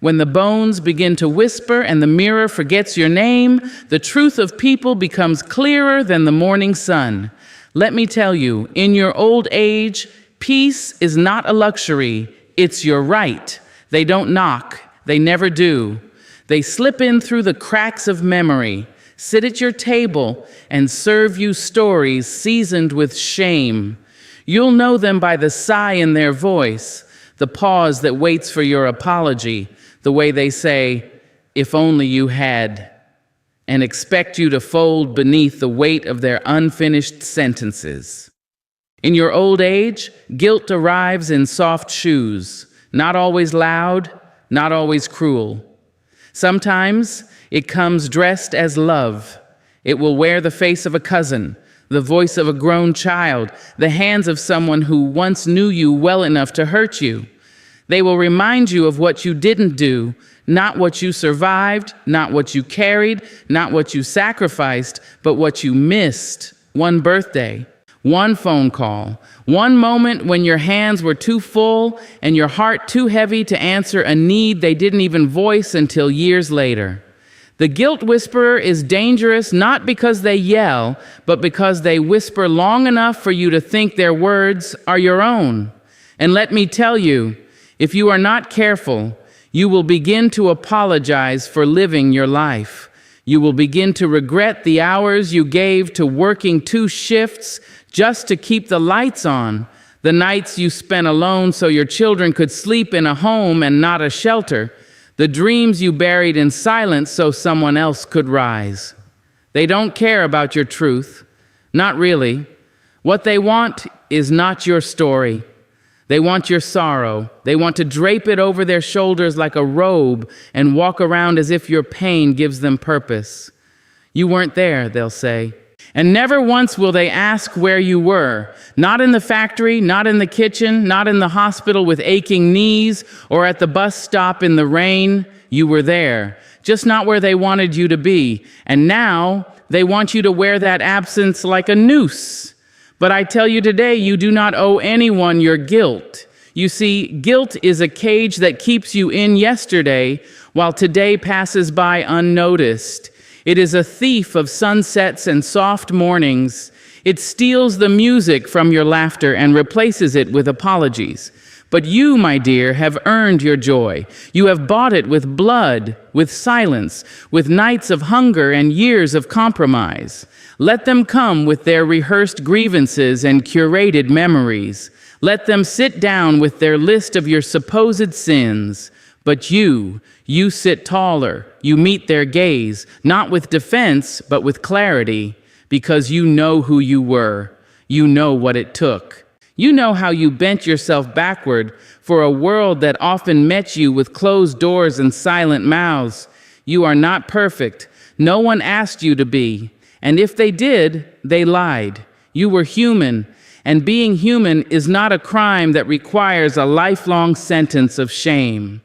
When the bones begin to whisper and the mirror forgets your name, the truth of people becomes clearer than the morning sun. Let me tell you, in your old age, peace is not a luxury, it's your right. They don't knock, they never do. They slip in through the cracks of memory, sit at your table, and serve you stories seasoned with shame. You'll know them by the sigh in their voice, the pause that waits for your apology, the way they say, "If only you had," and expect you to fold beneath the weight of their unfinished sentences. In your old age, guilt arrives in soft shoes, not always loud, not always cruel. Sometimes it comes dressed as love. It will wear the face of a cousin, the voice of a grown child, the hands of someone who once knew you well enough to hurt you. They will remind you of what you didn't do, not what you survived, not what you carried, not what you sacrificed, but what you missed. One birthday, one phone call, one moment when your hands were too full and your heart too heavy to answer a need they didn't even voice until years later. The guilt whisperer is dangerous not because they yell, but because they whisper long enough for you to think their words are your own. And let me tell you, if you are not careful, you will begin to apologize for living your life. You will begin to regret the hours you gave to working 2 shifts just to keep the lights on, the nights you spent alone so your children could sleep in a home and not a shelter, the dreams you buried in silence so someone else could rise. They don't care about your truth, not really. What they want is not your story. They want your sorrow. They want to drape it over their shoulders like a robe and walk around as if your pain gives them purpose. You weren't there, they'll say. And never once will they ask where you were. Not in the factory, not in the kitchen, not in the hospital with aching knees, or at the bus stop in the rain. You were there, just not where they wanted you to be. And now they want you to wear that absence like a noose. But I tell you today, you do not owe anyone your guilt. You see, guilt is a cage that keeps you in yesterday while today passes by unnoticed. It is a thief of sunsets and soft mornings. It steals the music from your laughter and replaces it with apologies. But you, my dear, have earned your joy. You have bought it with blood, with silence, with nights of hunger and years of compromise. Let them come with their rehearsed grievances and curated memories. Let them sit down with their list of your supposed sins. But you sit taller. You meet their gaze, not with defense, but with clarity, because you know who you were. You know what it took. You know how you bent yourself backward for a world that often met you with closed doors and silent mouths. You are not perfect. No one asked you to be. And if they did, they lied. You were human, and being human is not a crime that requires a lifelong sentence of shame.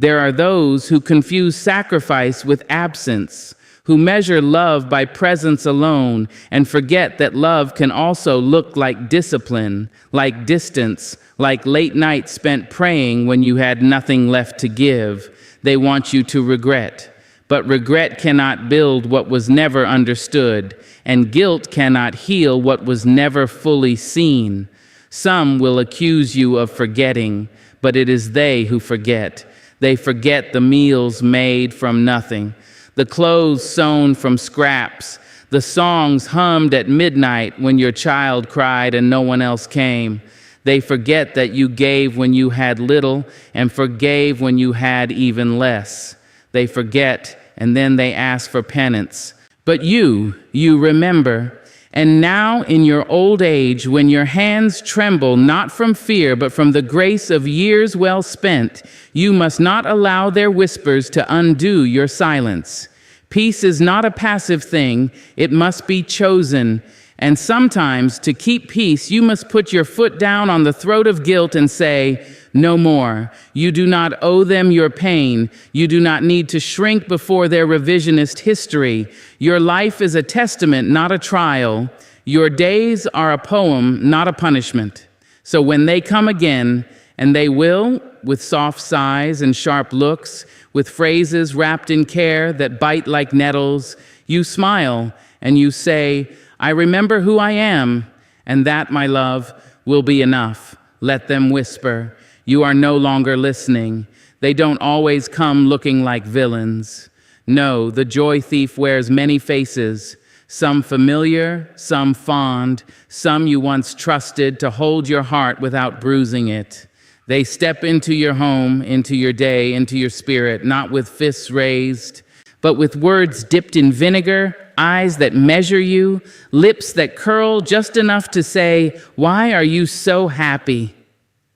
There are those who confuse sacrifice with absence, who measure love by presence alone and forget that love can also look like discipline, like distance, like late nights spent praying when you had nothing left to give. They want you to regret. But regret cannot build what was never understood, and guilt cannot heal what was never fully seen. Some will accuse you of forgetting, but it is they who forget. They forget the meals made from nothing, the clothes sewn from scraps, the songs hummed at midnight when your child cried and no one else came. They forget that you gave when you had little and forgave when you had even less. They forget, and then they ask for penance. But you remember. And now in your old age, when your hands tremble not from fear but from the grace of years well spent, you must not allow their whispers to undo your silence. Peace is not a passive thing, it must be chosen. And sometimes, to keep peace, you must put your foot down on the throat of guilt and say, no more. You do not owe them your pain. You do not need to shrink before their revisionist history. Your life is a testament, not a trial. Your days are a poem, not a punishment. So when they come again, and they will, with soft sighs and sharp looks, with phrases wrapped in care that bite like nettles, you smile and you say, "I remember who I am," and that, my love, will be enough. Let them whisper. You are no longer listening. They don't always come looking like villains. No, the joy thief wears many faces, some familiar, some fond, some you once trusted to hold your heart without bruising it. They step into your home, into your day, into your spirit, not with fists raised, but with words dipped in vinegar, eyes that measure you, lips that curl just enough to say, "Why are you so happy?"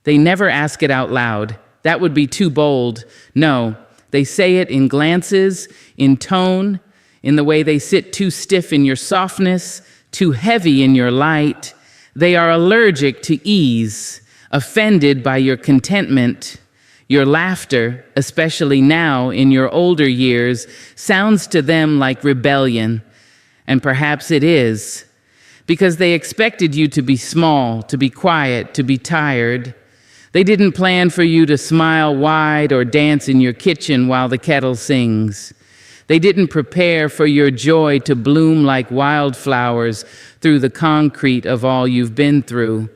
They never ask it out loud. That would be too bold. No, they say it in glances, in tone, in the way they sit too stiff in your softness, too heavy in your light. They are allergic to ease, offended by your contentment. Your laughter, especially now in your older years, sounds to them like rebellion. And perhaps it is, because they expected you to be small, to be quiet, to be tired. They didn't plan for you to smile wide or dance in your kitchen while the kettle sings. They didn't prepare for your joy to bloom like wildflowers through the concrete of all you've been through.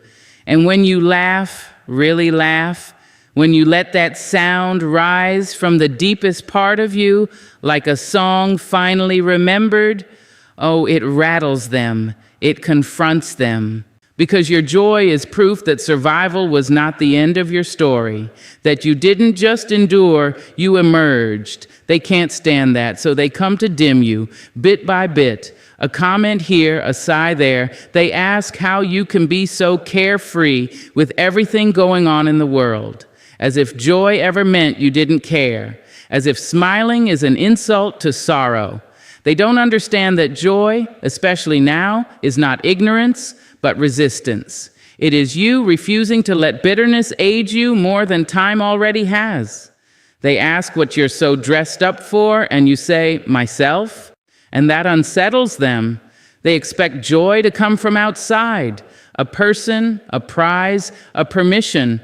And when you laugh, really laugh, when you let that sound rise from the deepest part of you like a song finally remembered, oh, it rattles them, it confronts them. Because your joy is proof that survival was not the end of your story, that you didn't just endure, you emerged. They can't stand that, so they come to dim you, bit by bit. A comment here, a sigh there. They ask how you can be so carefree with everything going on in the world, as if joy ever meant you didn't care, as if smiling is an insult to sorrow. They don't understand that joy, especially now, is not ignorance, but resistance. It is you refusing to let bitterness age you more than time already has. They ask what you're so dressed up for, and you say, "Myself," and that unsettles them. They expect joy to come from outside, a person, a prize, a permission,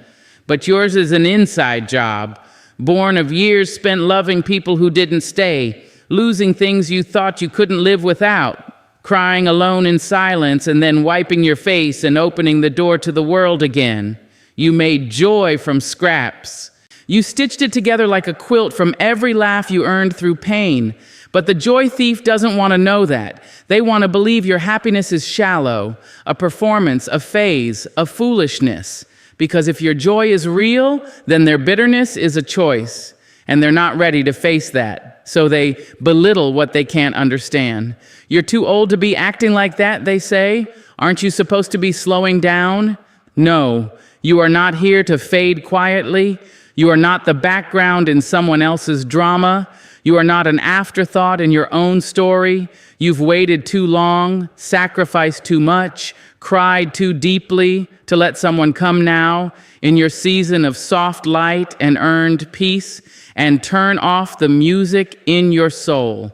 but yours is an inside job, born of years spent loving people who didn't stay, losing things you thought you couldn't live without, crying alone in silence and then wiping your face and opening the door to the world again. You made joy from scraps. You stitched it together like a quilt from every laugh you earned through pain. But the joy thief doesn't want to know that. They want to believe your happiness is shallow, a performance, a phase, a foolishness. Because if your joy is real, then their bitterness is a choice. And they're not ready to face that. So they belittle what they can't understand. You're too old to be acting like that, they say. Aren't you supposed to be slowing down? No, you are not here to fade quietly. You are not the background in someone else's drama. You are not an afterthought in your own story. You've waited too long, sacrificed too much, cried too deeply to let someone come now in your season of soft light and earned peace and turn off the music in your soul.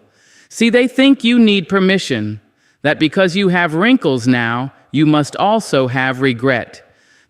See, they think you need permission, that because you have wrinkles now, you must also have regret,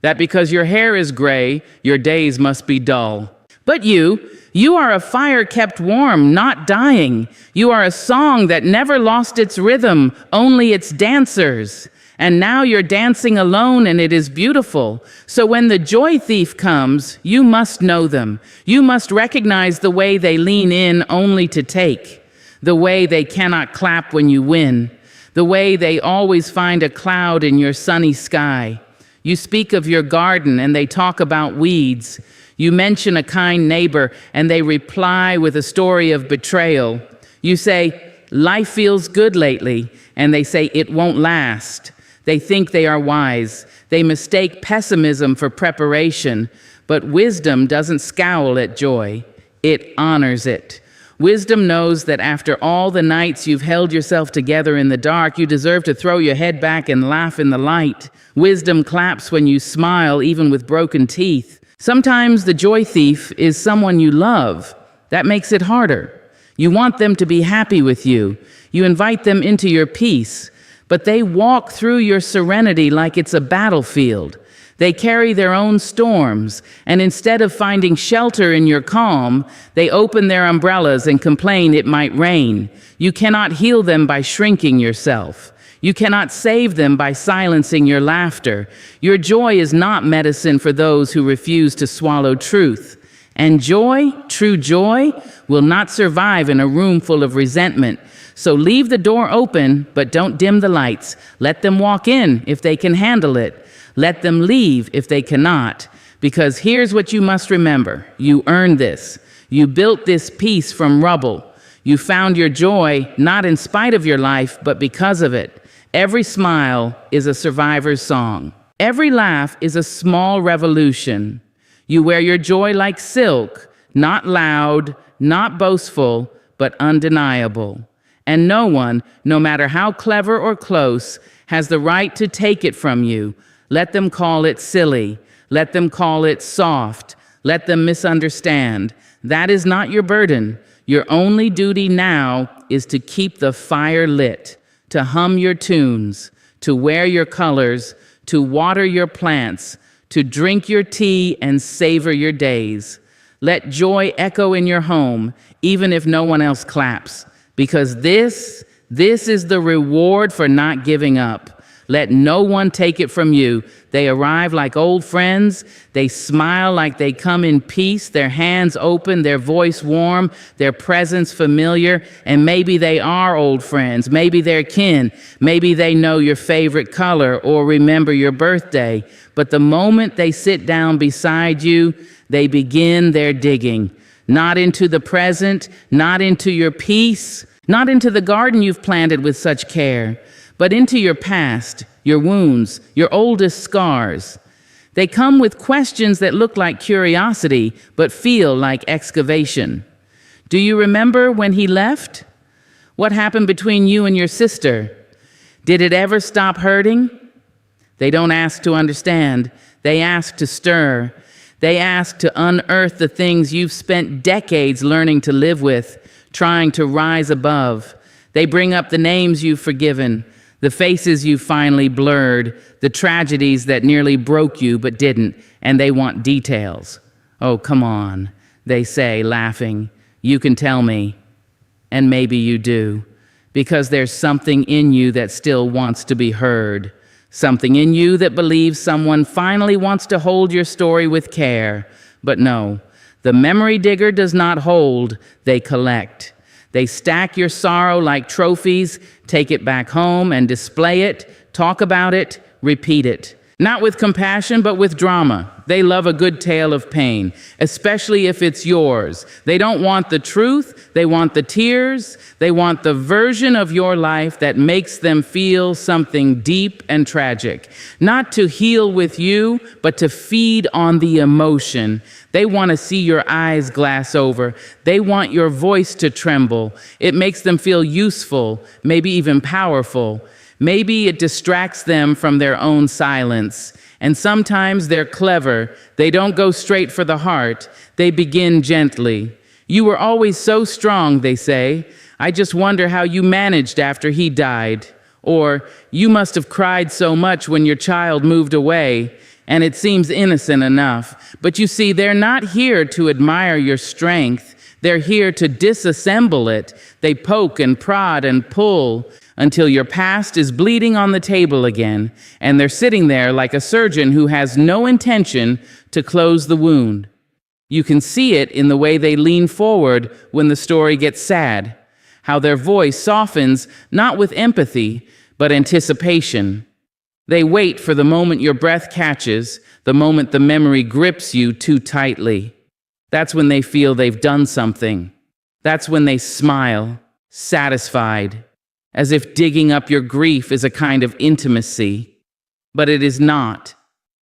that because your hair is gray, your days must be dull. But you are a fire kept warm, not dying. You are a song that never lost its rhythm, only its dancers. And now you're dancing alone and it is beautiful. So when the joy thief comes, you must know them. You must recognize the way they lean in only to take, the way they cannot clap when you win, the way they always find a cloud in your sunny sky. You speak of your garden and they talk about weeds. You mention a kind neighbor and they reply with a story of betrayal. You say, "Life feels good lately," and they say, "It won't last." They think they are wise. They mistake pessimism for preparation. But wisdom doesn't scowl at joy. It honors it. Wisdom knows that after all the nights you've held yourself together in the dark, you deserve to throw your head back and laugh in the light. Wisdom claps when you smile, even with broken teeth. Sometimes the joy thief is someone you love. That makes it harder. You want them to be happy with you. You invite them into your peace. But they walk through your serenity like it's a battlefield. They carry their own storms, and instead of finding shelter in your calm, they open their umbrellas and complain it might rain. You cannot heal them by shrinking yourself. You cannot save them by silencing your laughter. Your joy is not medicine for those who refuse to swallow truth. And joy, true joy, will not survive in a room full of resentment. So leave the door open, but don't dim the lights. Let them walk in if they can handle it. Let them leave if they cannot. Because here's what you must remember. You earned this. You built this peace from rubble. You found your joy not in spite of your life, but because of it. Every smile is a survivor's song. Every laugh is a small revolution. You wear your joy like silk, not loud, not boastful, but undeniable. And no one, no matter how clever or close, has the right to take it from you. Let them call it silly. Let them call it soft. Let them misunderstand. That is not your burden. Your only duty now is to keep the fire lit, to hum your tunes, to wear your colors, to water your plants, to drink your tea and savor your days. Let joy echo in your home, even if no one else claps, because this is the reward for not giving up. Let no one take it from you. They arrive like old friends. They smile like they come in peace, their hands open, their voice warm, their presence familiar. And maybe they are old friends. Maybe they're kin. Maybe they know your favorite color or remember your birthday. But the moment they sit down beside you, they begin their digging. Not into the present, not into your peace, not into the garden you've planted with such care, but into your past, your wounds, your oldest scars. They come with questions that look like curiosity, but feel like excavation. Do you remember when he left? What happened between you and your sister? Did it ever stop hurting? They don't ask to understand. They ask to stir. They ask to unearth the things you've spent decades learning to live with, trying to rise above. They bring up the names you've forgiven, the faces you finally blurred, the tragedies that nearly broke you but didn't, and they want details. Oh, come on, they say, laughing. You can tell me, and maybe you do, because there's something in you that still wants to be heard, something in you that believes someone finally wants to hold your story with care. But no, the memory digger does not hold, they collect. They stack your sorrow like trophies, take it back home and display it, talk about it, repeat it. Not with compassion, but with drama. They love a good tale of pain, especially if it's yours. They don't want the truth, they want the tears, they want the version of your life that makes them feel something deep and tragic. Not to heal with you, but to feed on the emotion. They want to see your eyes glass over. They want your voice to tremble. It makes them feel useful, maybe even powerful. Maybe it distracts them from their own silence. And sometimes they're clever. They don't go straight for the heart. They begin gently. You were always so strong, they say. I just wonder how you managed after he died. Or, you must have cried so much when your child moved away. And it seems innocent enough. But you see, they're not here to admire your strength. They're here to disassemble it. They poke and prod and pull until your past is bleeding on the table again, and they're sitting there like a surgeon who has no intention to close the wound. You can see it in the way they lean forward when the story gets sad, how their voice softens not with empathy, but anticipation. They wait for the moment your breath catches, the moment the memory grips you too tightly. That's when they feel they've done something. That's when they smile, satisfied, as if digging up your grief is a kind of intimacy. But it is not.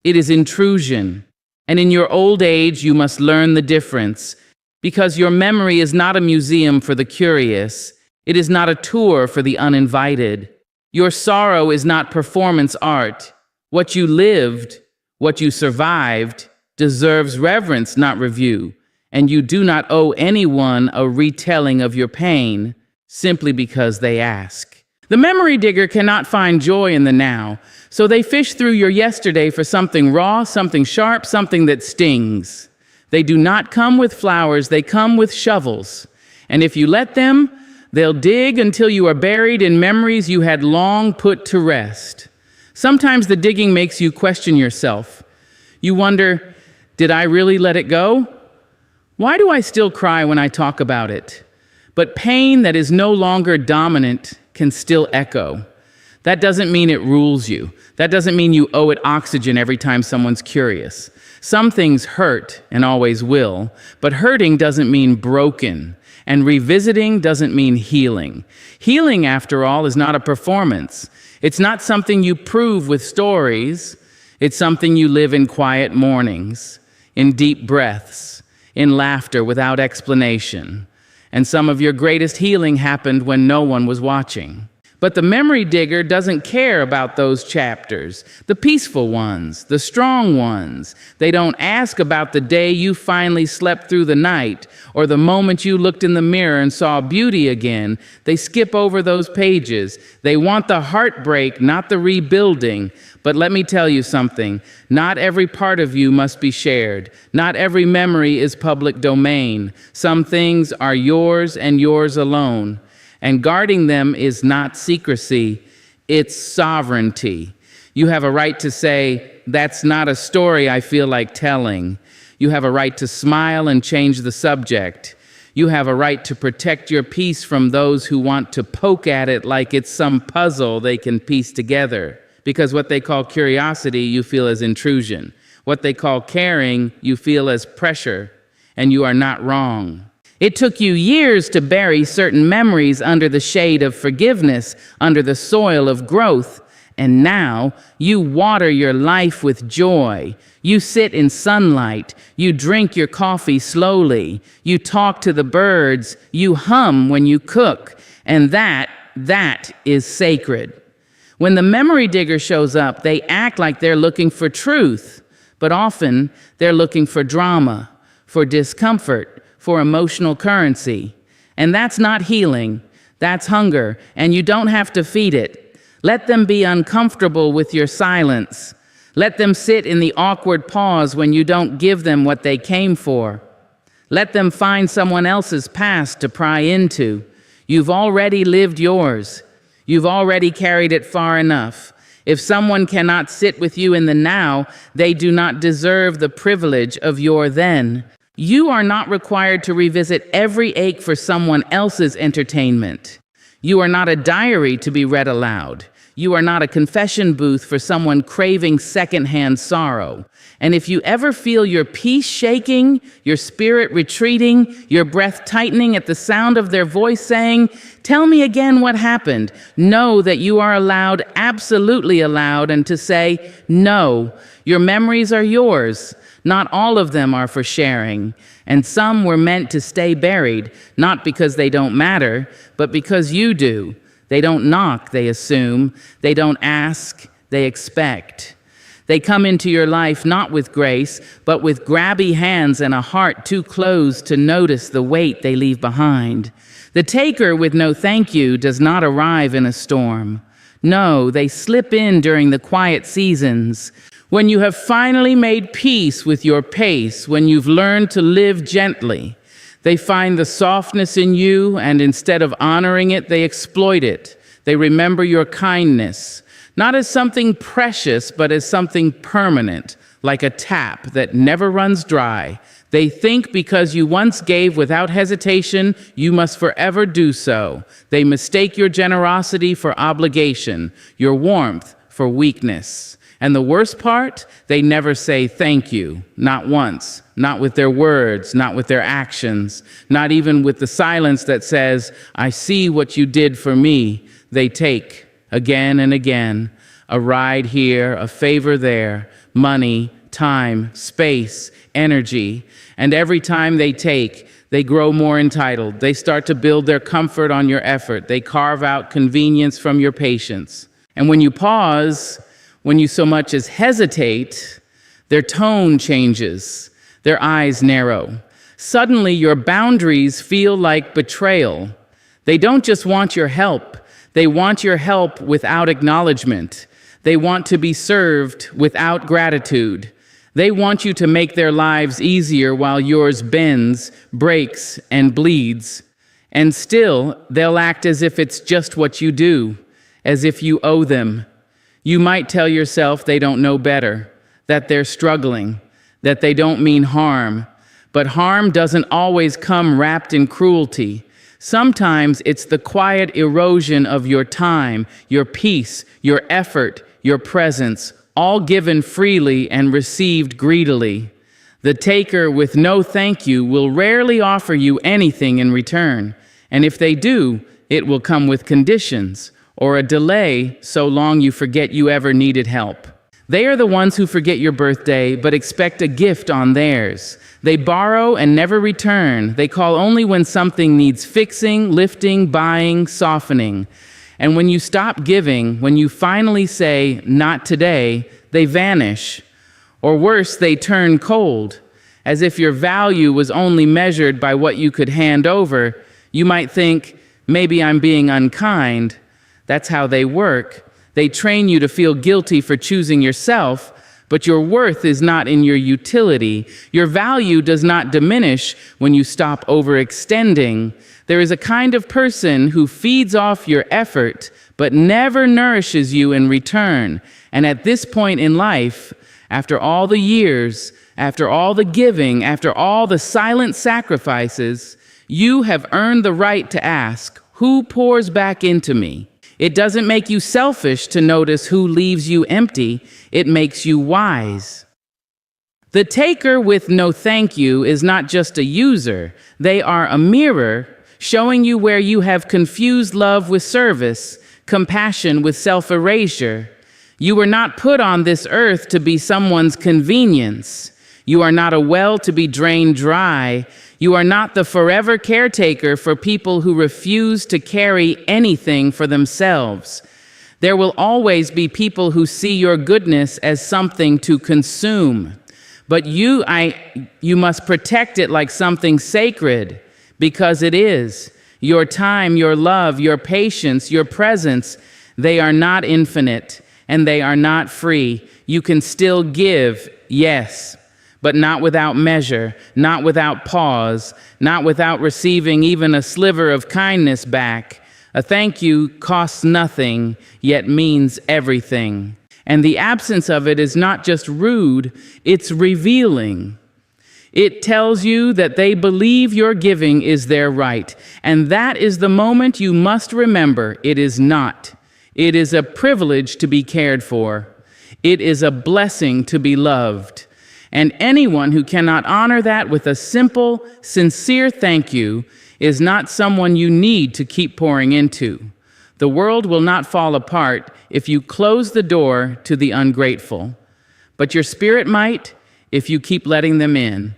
It is intrusion. And in your old age, you must learn the difference, because your memory is not a museum for the curious. It is not a tour for the uninvited. Your sorrow is not performance art. What you lived, what you survived, deserves reverence, not review. And you do not owe anyone a retelling of your pain simply because they ask. The memory digger cannot find joy in the now, so they fish through your yesterday for something raw, something sharp, something that stings. They do not come with flowers, they come with shovels. And if you let them, they'll dig until you are buried in memories you had long put to rest. Sometimes the digging makes you question yourself. You wonder, did I really let it go? Why do I still cry when I talk about it? But pain that is no longer dominant can still echo. That doesn't mean it rules you. That doesn't mean you owe it oxygen every time someone's curious. Some things hurt and always will, but hurting doesn't mean broken, and revisiting doesn't mean healing. Healing, after all, is not a performance. It's not something you prove with stories. It's something you live in quiet mornings, in deep breaths, in laughter without explanation. And some of your greatest healing happened when no one was watching. But the memory digger doesn't care about those chapters, the peaceful ones, the strong ones. They don't ask about the day you finally slept through the night or the moment you looked in the mirror and saw beauty again. They skip over those pages. They want the heartbreak, not the rebuilding. But let me tell you something. Not every part of you must be shared. Not every memory is public domain. Some things are yours and yours alone. And guarding them is not secrecy, it's sovereignty. You have a right to say, that's not a story I feel like telling. You have a right to smile and change the subject. You have a right to protect your peace from those who want to poke at it like it's some puzzle they can piece together. Because what they call curiosity, you feel as intrusion. What they call caring, you feel as pressure, and you are not wrong. It took you years to bury certain memories under the shade of forgiveness, under the soil of growth. And now you water your life with joy. You sit in sunlight. You drink your coffee slowly. You talk to the birds. You hum when you cook. And that is sacred. When the memory digger shows up, they act like they're looking for truth. But often they're looking for drama, for discomfort, for emotional currency. And that's not healing, that's hunger, and you don't have to feed it. Let them be uncomfortable with your silence. Let them sit in the awkward pause when you don't give them what they came for. Let them find someone else's past to pry into. You've already lived yours. You've already carried it far enough. If someone cannot sit with you in the now, they do not deserve the privilege of your then. You are not required to revisit every ache for someone else's entertainment. You are not a diary to be read aloud. You are not a confession booth for someone craving secondhand sorrow. And if you ever feel your peace shaking, your spirit retreating, your breath tightening at the sound of their voice saying, "Tell me again what happened," know that you are allowed, absolutely allowed, and to say, "No, your memories are yours." Not all of them are for sharing, and some were meant to stay buried, not because they don't matter, but because you do. They don't knock, they assume. They don't ask, they expect. They come into your life not with grace, but with grabby hands and a heart too closed to notice the weight they leave behind. The taker with no thank you does not arrive in a storm. No, they slip in during the quiet seasons. When you have finally made peace with your pace, when you've learned to live gently, they find the softness in you, and instead of honoring it, they exploit it. They remember your kindness, not as something precious, but as something permanent, like a tap that never runs dry. They think because you once gave without hesitation, you must forever do so. They mistake your generosity for obligation, your warmth for weakness. And the worst part, they never say thank you, not once, not with their words, not with their actions, not even with the silence that says, "I see what you did for me." They take again and again, a ride here, a favor there, money, time, space, energy. And every time they take, they grow more entitled. They start to build their comfort on your effort. They carve out convenience from your patience. And when you pause, when you so much as hesitate, their tone changes, their eyes narrow. Suddenly, your boundaries feel like betrayal. They don't just want your help, They want your help without acknowledgement. They want to be served without gratitude. They want you to make their lives easier while yours bends, breaks, and bleeds. And still, they'll act as if it's just what you do, as if you owe them. You might tell yourself they don't know better, that they're struggling, that they don't mean harm. But harm doesn't always come wrapped in cruelty. Sometimes it's the quiet erosion of your time, your peace, your effort, your presence, all given freely and received greedily. The taker with no thank you will rarely offer you anything in return, and if they do, it will come with conditions or a delay so long you forget you ever needed help. They are the ones who forget your birthday but expect a gift on theirs. They borrow and never return. They call only when something needs fixing, lifting, buying, softening. And when you stop giving, when you finally say, "Not today," they vanish. Or worse, they turn cold. As if your value was only measured by what you could hand over, you might think, maybe I'm being unkind. That's how they work. They train you to feel guilty for choosing yourself, but your worth is not in your utility. Your value does not diminish when you stop overextending. There is a kind of person who feeds off your effort, but never nourishes you in return. And at this point in life, after all the years, after all the giving, after all the silent sacrifices, you have earned the right to ask, who pours back into me? It doesn't make you selfish to notice who leaves you empty. It makes you wise. The taker with no thank you is not just a user. They are a mirror showing you where you have confused love with service, compassion with self-erasure. You were not put on this earth to be someone's convenience. You are not a well to be drained dry. You are not the forever caretaker for people who refuse to carry anything for themselves. There will always be people who see your goodness as something to consume. But you must protect it like something sacred, because it is. Your time, your love, your patience, your presence, they are not infinite and they are not free. You can still give, yes, but not without measure, not without pause, not without receiving even a sliver of kindness back. A thank you costs nothing, yet means everything. And the absence of it is not just rude, it's revealing. It tells you that they believe your giving is their right. And that is the moment you must remember it is not. It is a privilege to be cared for. It is a blessing to be loved. And anyone who cannot honor that with a simple, sincere thank you is not someone you need to keep pouring into. The world will not fall apart if you close the door to the ungrateful. But your spirit might if you keep letting them in.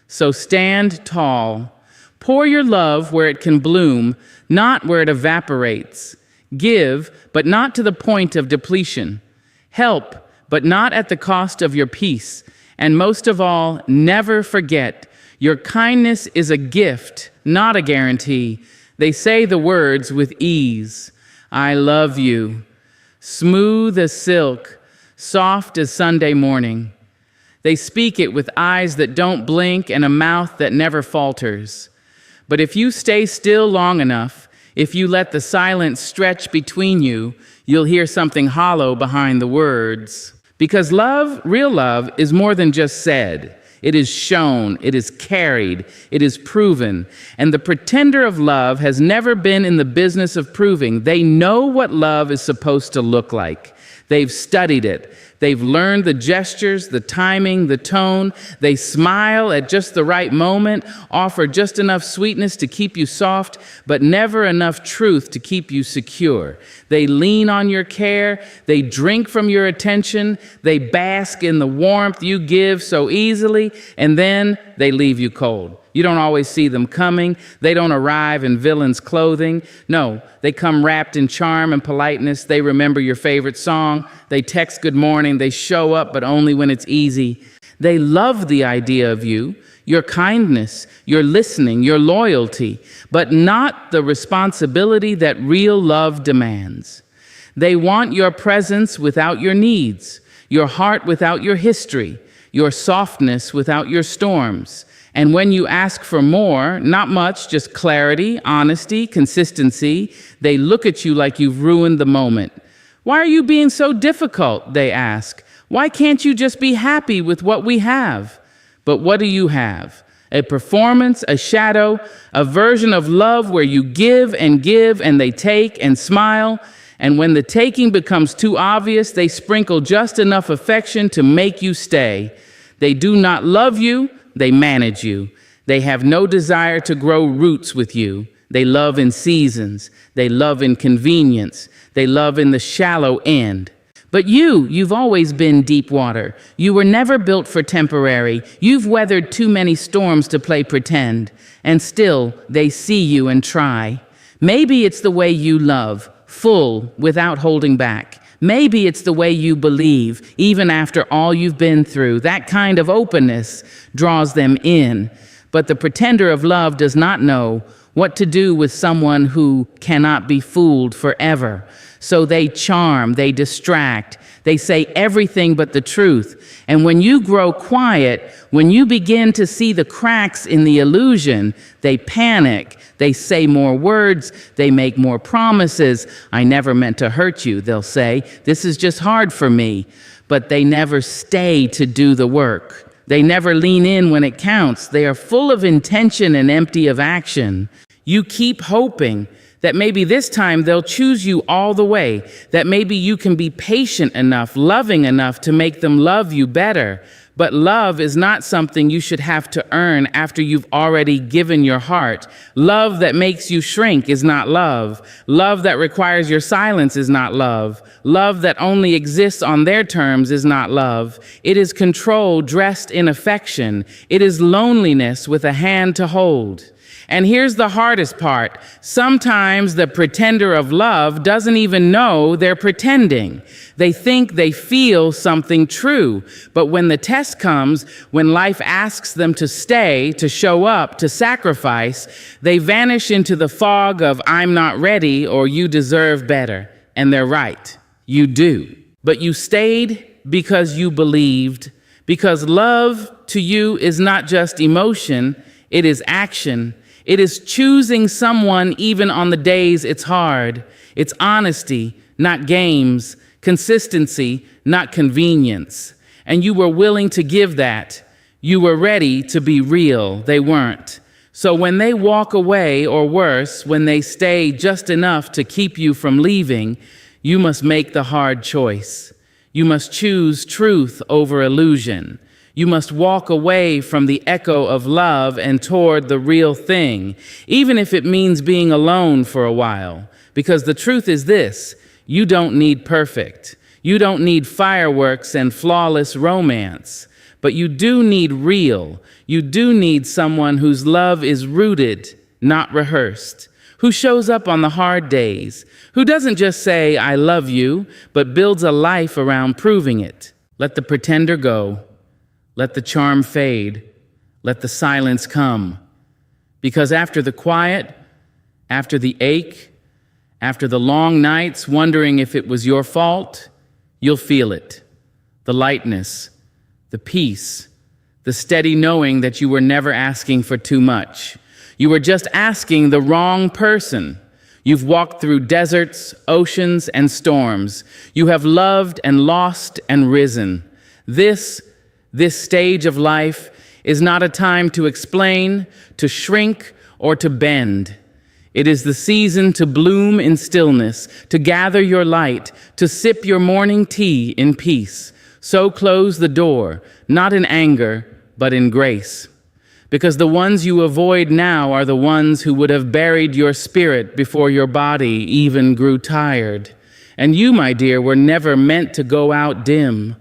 So stand tall. Pour your love where it can bloom, not where it evaporates. Give, but not to the point of depletion. Help, but not at the cost of your peace. And most of all, never forget, your kindness is a gift, not a guarantee. They say the words with ease. I love you. Smooth as silk, soft as Sunday morning. They speak it with eyes that don't blink and a mouth that never falters. But if you stay still long enough, if you let the silence stretch between you, you'll hear something hollow behind the words. Because love, real love, is more than just said. It is shown, it is carried, it is proven. And the pretender of love has never been in the business of proving. They know what love is supposed to look like. They've studied it. They've learned the gestures, the timing, the tone. They smile at just the right moment, offer just enough sweetness to keep you soft, but never enough truth to keep you secure. They lean on your care. They drink from your attention. They bask in the warmth you give so easily, and then they leave you cold. You don't always see them coming. They don't arrive in villain's clothing. No, they come wrapped in charm and politeness. They remember your favorite song. They text good morning. They show up, but only when it's easy. They love the idea of you. your kindness, your listening, your loyalty, but not the responsibility that real love demands. They want your presence without your needs, your heart without your history, your softness without your storms. And when you ask for more, not much, just clarity, honesty, consistency, they look at you like you've ruined the moment. Why are you being so difficult? They ask. Why can't you just be happy with what we have? But what do you have? A performance, a shadow, a version of love where you give and they take and smile. And when the taking becomes too obvious, they sprinkle just enough affection to make you stay. They do not love you, they manage you. They have no desire to grow roots with you. They love in seasons. They love in convenience. They love in the shallow end. But you've always been deep water. You were never built for temporary. You've weathered too many storms to play pretend. And still, they see you and try. Maybe it's the way you love, full, without holding back. Maybe it's the way you believe, even after all you've been through. That kind of openness draws them in. But the pretender of love does not know what to do with someone who cannot be fooled forever. So they charm, they distract, they say everything but the truth. And when you grow quiet, when you begin to see the cracks in the illusion, they panic. They say more words, they make more promises. I never meant to hurt you, they'll say. This is just hard for me. But they never stay to do the work. They never lean in when it counts. They are full of intention and empty of action. You keep hoping that maybe this time they'll choose you all the way, that maybe you can be patient enough, loving enough to make them love you better. But love is not something you should have to earn after you've already given your heart. Love that makes you shrink is not love. Love that requires your silence is not love. Love that only exists on their terms is not love. It is control dressed in affection. It is loneliness with a hand to hold. And here's the hardest part. Sometimes the pretender of love doesn't even know they're pretending. They think they feel something true. But when the test comes, when life asks them to stay, to show up, to sacrifice, they vanish into the fog of I'm not ready or you deserve better. And they're right. You do. But you stayed because you believed, because love to you is not just emotion, it is action. It is choosing someone even on the days it's hard. It's honesty, not games, consistency, not convenience. And you were willing to give that. You were ready to be real. They weren't. So when they walk away, or worse, when they stay just enough to keep you from leaving, you must make the hard choice. You must choose truth over illusion. You must walk away from the echo of love and toward the real thing, even if it means being alone for a while. Because the truth is this, you don't need perfect. You don't need fireworks and flawless romance. But you do need real. You do need someone whose love is rooted, not rehearsed. Who shows up on the hard days. Who doesn't just say, I love you, but builds a life around proving it. Let the pretender go. Let the charm fade. Let the silence come. Because after the quiet, after the ache, after the long nights wondering if it was your fault, you'll feel it. The lightness, the peace, the steady knowing that you were never asking for too much. You were just asking the wrong person. You've walked through deserts, oceans, and storms. You have loved and lost and risen. This stage of life is not a time to explain, to shrink, or to bend. It is the season to bloom in stillness, to gather your light, to sip your morning tea in peace. So close the door, not in anger, but in grace. Because the ones you avoid now are the ones who would have buried your spirit before your body even grew tired. And you, my dear, were never meant to go out dim.